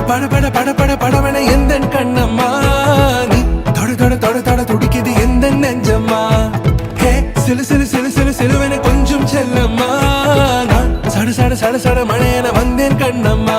பட பட பட பட படவன எந்த கண்ணம்மா நீ தொட தொட தொட தொட துடிக்குது எந்த நெஞ்சம்மா ஹே சிலு சிலு சிலு சிலு சிலுவன கொஞ்சம் செல்லம்மா நான் சட சட சட சட மழையன வந்தேன் கண்ணம்மா